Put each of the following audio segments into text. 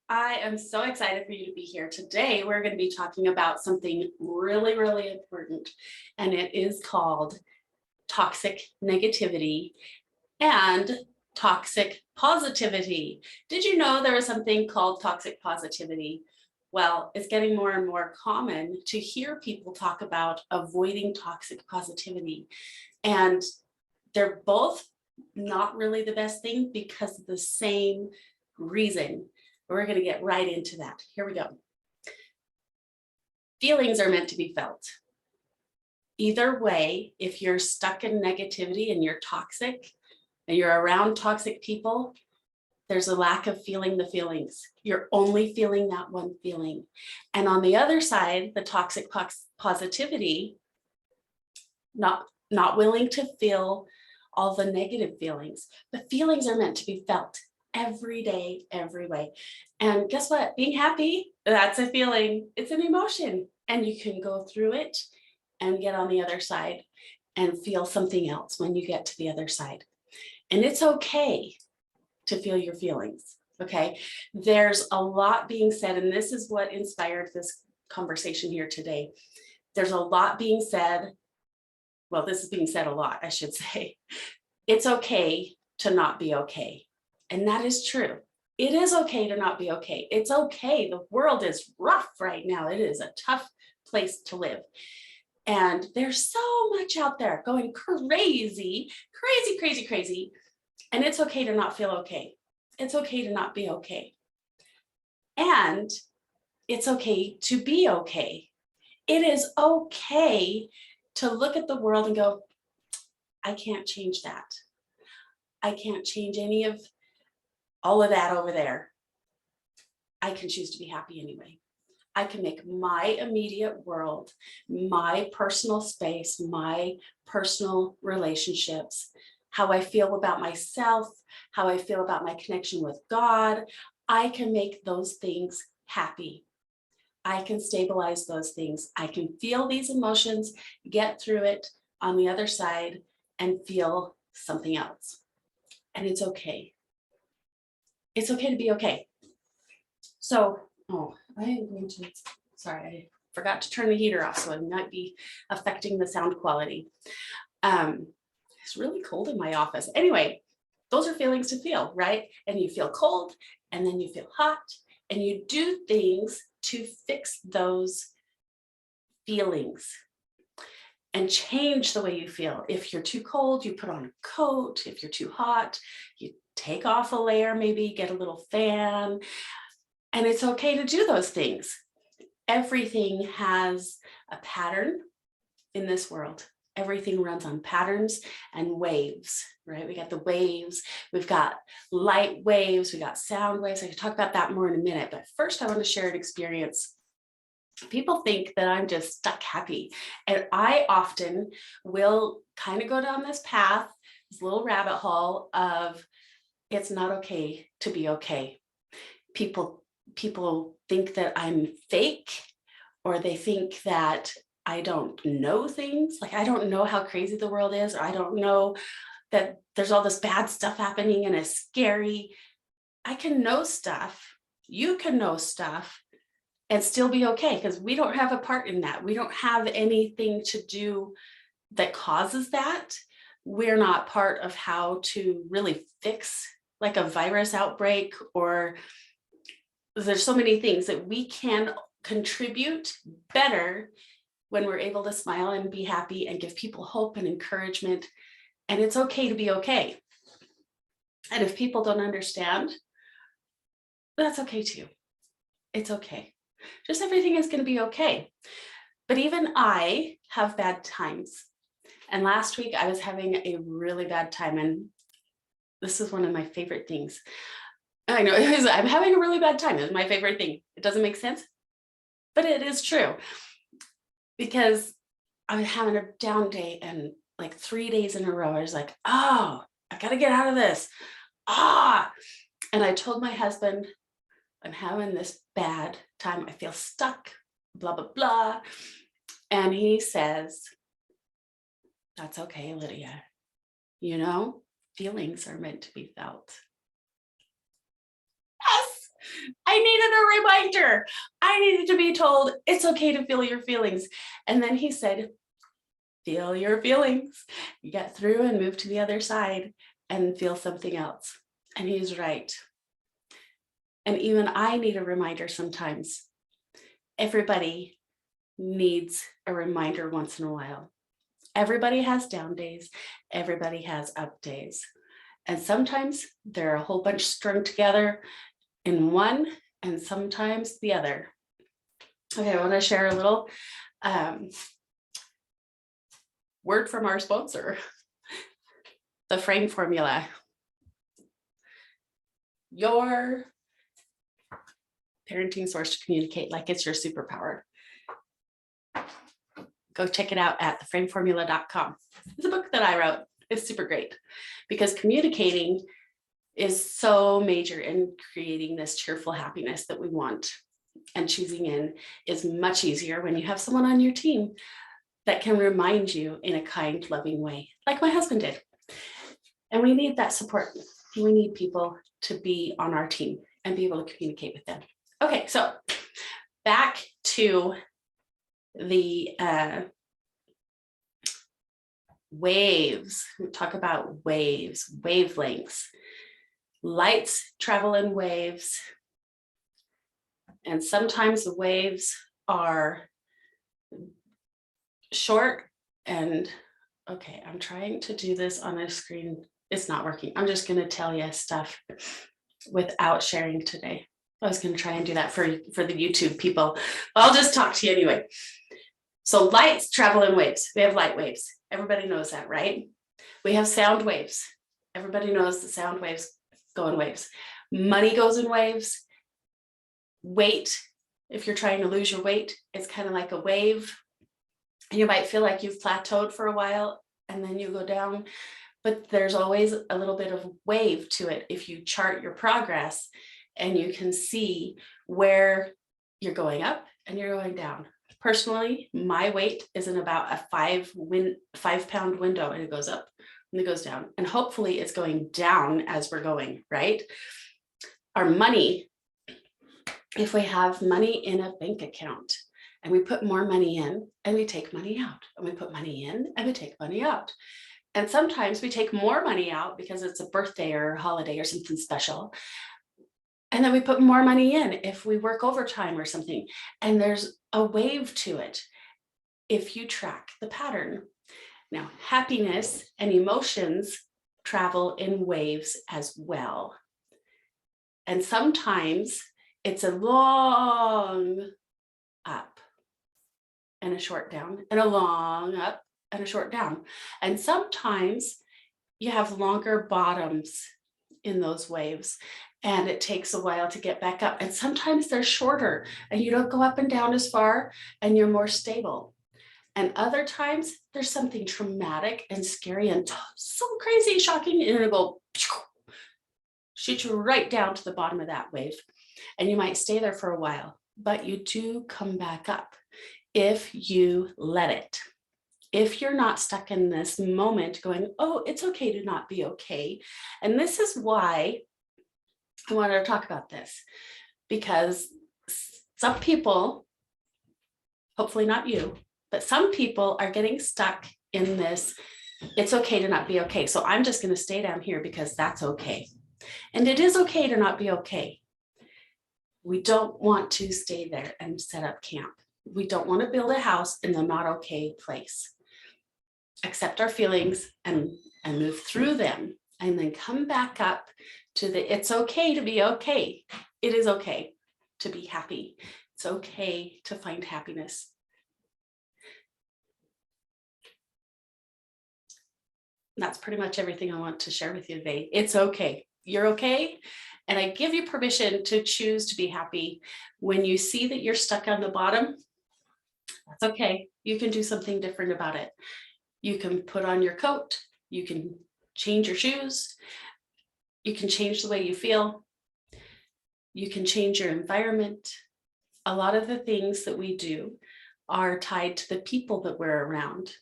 I am so excited for you to be here. Today, we're going to be talking about something really, really important, and it is called toxic negativity and toxic positivity. Did you know there was something called toxic positivity? Well, it's getting more and more common to hear people talk about avoiding toxic positivity. And they're both not really the best thing because of the same reason. We're going to get right into that. Here we go. Feelings are meant to be felt. Either way, if you're stuck in negativity and you're toxic and you're around toxic people, there's a lack of feeling the feelings. You're only feeling that one feeling. And on the other side, the toxic positivity, not willing to feel all the negative feelings. The feelings are meant to be felt every day, every way. And guess what? Being happy, that's a feeling. It's an emotion. And you can go through it and get on the other side and feel something else when you get to the other side. And it's okay to feel your feelings, okay? There's a lot being said, and this is what inspired this conversation here today. There's a lot being said. Well, this is being said a lot, I should say. It's okay to not be okay. And that is true. It is okay to not be okay. It's okay. The world is rough right now. It is a tough place to live. And there's so much out there going crazy. And it's okay to not feel okay. It's okay to not be okay. And it's okay to be okay. It is okay to look at the world and go, I can't change that. I can't change any of all of that over there. I can choose to be happy anyway. I can make my immediate world, my personal space, my personal relationships, how I feel about myself, how I feel about my connection with God. I can make those things happy. I can stabilize those things. I can feel these emotions, get through it on the other side, and feel something else. And it's okay. It's okay to be okay. So, I am going to, sorry, I forgot to turn the heater off, so it might be affecting the sound quality. It's really cold in my office. Anyway, those are feelings to feel, right? And you feel cold, and then you feel hot, and you do things to fix those feelings and change the way you feel. If you're too cold, you put on a coat. If you're too hot, you take off a layer, maybe get a little fan. And it's okay to do those things. Everything has a pattern in this world. Everything runs on patterns and waves, right? We got the waves, we've got light waves, we got sound waves. I can talk about that more in a minute, but first I want to share an experience. People think that I'm just stuck happy. And I often will kind of go down this path, this little rabbit hole of it's not okay to be okay. People think that I'm fake, or they think that I don't know things. Like I don't know how crazy the world is, or I don't know that there's all this bad stuff happening and it's scary. I can know stuff. You can know stuff and still be okay, because we don't have a part in that. We don't have anything to do that causes that. We're not part of how to really fix like a virus outbreak, or there's so many things that we can contribute better when we're able to smile and be happy and give people hope and encouragement. And it's okay to be okay. And if people don't understand, that's okay too. It's okay. Just everything is going to be okay. But even I have bad times. And last week I was having a really bad time. And this is one of my favorite things. I know I'm having a really bad time. It's my favorite thing. It doesn't make sense, but it is true, because I was having a down day, and like 3 days in a row, I was like, oh, I got to get out of this. And I told my husband, I'm having this bad time. I feel stuck, blah, blah, blah. And he says, that's okay, Lydia. You know, feelings are meant to be felt. Yes, I needed a reminder. I needed to be told it's okay to feel your feelings. And then he said, feel your feelings. You get through and move to the other side and feel something else. And he's right. And even I need a reminder sometimes. Everybody needs a reminder once in a while. Everybody has down days. Everybody has up days. And sometimes they're a whole bunch strung together in one and sometimes the other. Okay, I want to share a little word from our sponsor, the frame formula. Your parenting source to communicate like it's your superpower. Go check it out at theframeformula.com. It's a book that I wrote. It's super great because communicating is so major in creating this cheerful happiness that we want. And choosing in is much easier when you have someone on your team that can remind you in a kind, loving way, like my husband did. And we need that support. We need people to be on our team and be able to communicate with them. Okay, so back to the waves. We talk about waves, wavelengths. Lights travel in waves. And sometimes the waves are short and, okay, I'm trying to do this on a screen. It's not working. I'm just going to tell you stuff without sharing today. I was going to try and do that for the YouTube people. I'll just talk to you anyway. So lights travel in waves. We have light waves. Everybody knows that, right? We have sound waves. Everybody knows that sound waves go in waves. Money goes in waves. Weight, if you're trying to lose your weight, it's kind of like a wave. You might feel like you've plateaued for a while and then you go down, but there's always a little bit of wave to it if you chart your progress and you can see where you're going up and you're going down. Personally, my weight is in about a 5-pound window, and it goes up and it goes down, and hopefully it's going down as we're going, right? Our money, if we have money in a bank account and we put more money in and we take money out, and we put money in and we take money out. And sometimes we take more money out because it's a birthday or a holiday or something special. And then we put more money in if we work overtime or something. And there's a wave to it if you track the pattern. Now, happiness and emotions travel in waves as well. And sometimes it's a long up and a short down, and a long up and a short down. And sometimes you have longer bottoms in those waves, and it takes a while to get back up. And sometimes they're shorter and you don't go up and down as far and you're more stable. And other times there's something traumatic and scary and so crazy, shocking, and it'll go shoot you right down to the bottom of that wave. And you might stay there for a while, but you do come back up if you let it. If you're not stuck in this moment going, oh, it's okay to not be okay. And this is why I wanted to talk about this, because some people, hopefully not you, but some people are getting stuck in this, it's okay to not be okay. So I'm just going to stay down here because that's okay. And it is okay to not be okay. We don't want to stay there and set up camp. We don't want to build a house in the not okay place. Accept our feelings and move through them, and then come back up to the, it's okay to be okay. It is okay to be happy. It's okay to find happiness. That's pretty much everything I want to share with you today. It's okay. You're okay. And I give you permission to choose to be happy. When you see that you're stuck on the bottom, that's okay. You can do something different about it. You can put on your coat. You can change your shoes. You can change the way you feel. You can change your environment. A lot of the things that we do are tied to the people that we're around.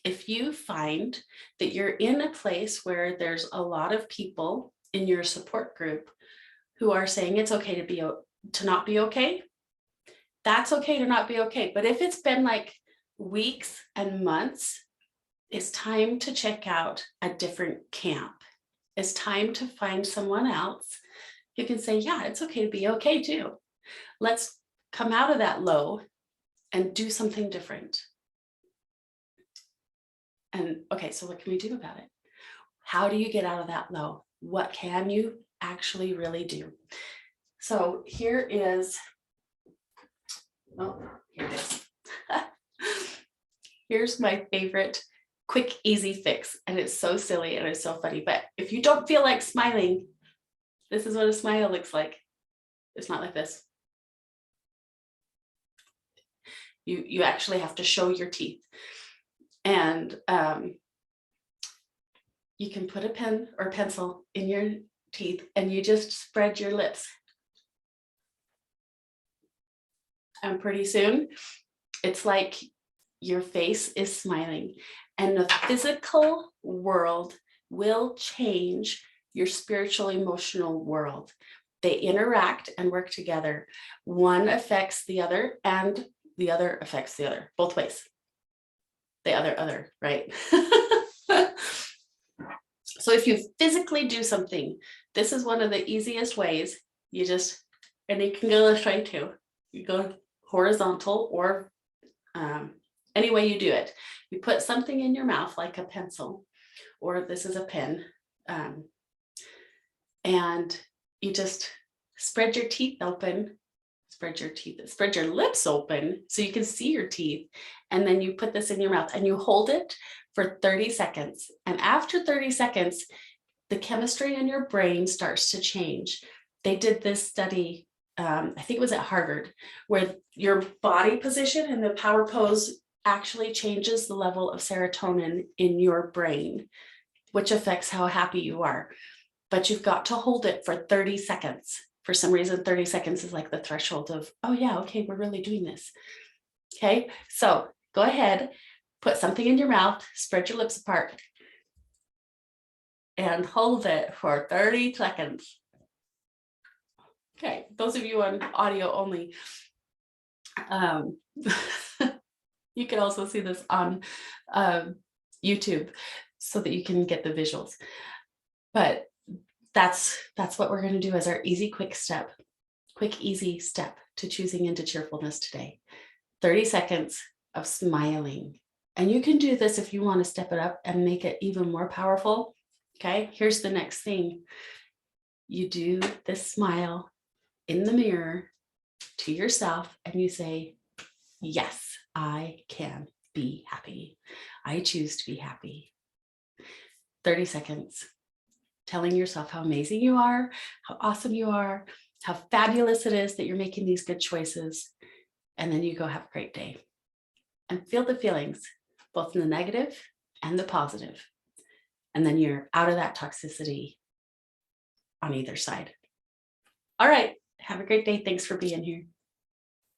If you find that you're in a place where there's a lot of people in your support group who are saying it's okay to not be okay. That's okay to not be okay. But if it's been like weeks and months, it's time to check out a different camp. It's time to find someone else who can say, yeah, it's okay to be okay too. Let's come out of that low and do something different. And okay, so what can we do about it? How do you get out of that low? What can you actually really do? So here is, oh, here it is. Here's my favorite quick, easy fix. And it's so silly and it's so funny. But if you don't feel like smiling, this is what a smile looks like. It's not like this. You actually have to show your teeth. And you can put a pen or pencil in your teeth and you just spread your lips. And pretty soon, it's like your face is smiling. And the physical world will change your spiritual, emotional world. They interact and work together. One affects the other and the other affects the other, both ways. The other, right? So if you physically do something, this is one of the easiest ways. You just, and you can go this way too. You go horizontal or any way you do it. You put something in your mouth like a pencil, or this is a pen, and you just spread your teeth open, spread your lips open so you can see your teeth, and then you put this in your mouth and you hold it for 30 seconds. And after 30 seconds, the chemistry in your brain starts to change. They did this study, I think it was at Harvard, where your body position in the power pose actually changes the level of serotonin in your brain, which affects how happy you are. But you've got to hold it for 30 seconds. For some reason, 30 seconds is like the threshold of, oh yeah, okay, we're really doing this. Okay, so go ahead, put something in your mouth, spread your lips apart, and hold it for 30 seconds. Okay, those of you on audio only, you can also see this on YouTube so that you can get the visuals. But that's what we're going to do as our easy, easy step to choosing into cheerfulness today. 30 seconds of smiling. And you can do this if you want to step it up and make it even more powerful. Okay, here's the next thing. You do this smile in the mirror to yourself and you say, yes, I can be happy. I choose to be happy. 30 seconds. Telling yourself how amazing you are, how awesome you are, how fabulous it is that you're making these good choices. And then you go have a great day and feel the feelings, both in the negative and the positive. And then you're out of that toxicity on either side. All right. Have a great day. Thanks for being here.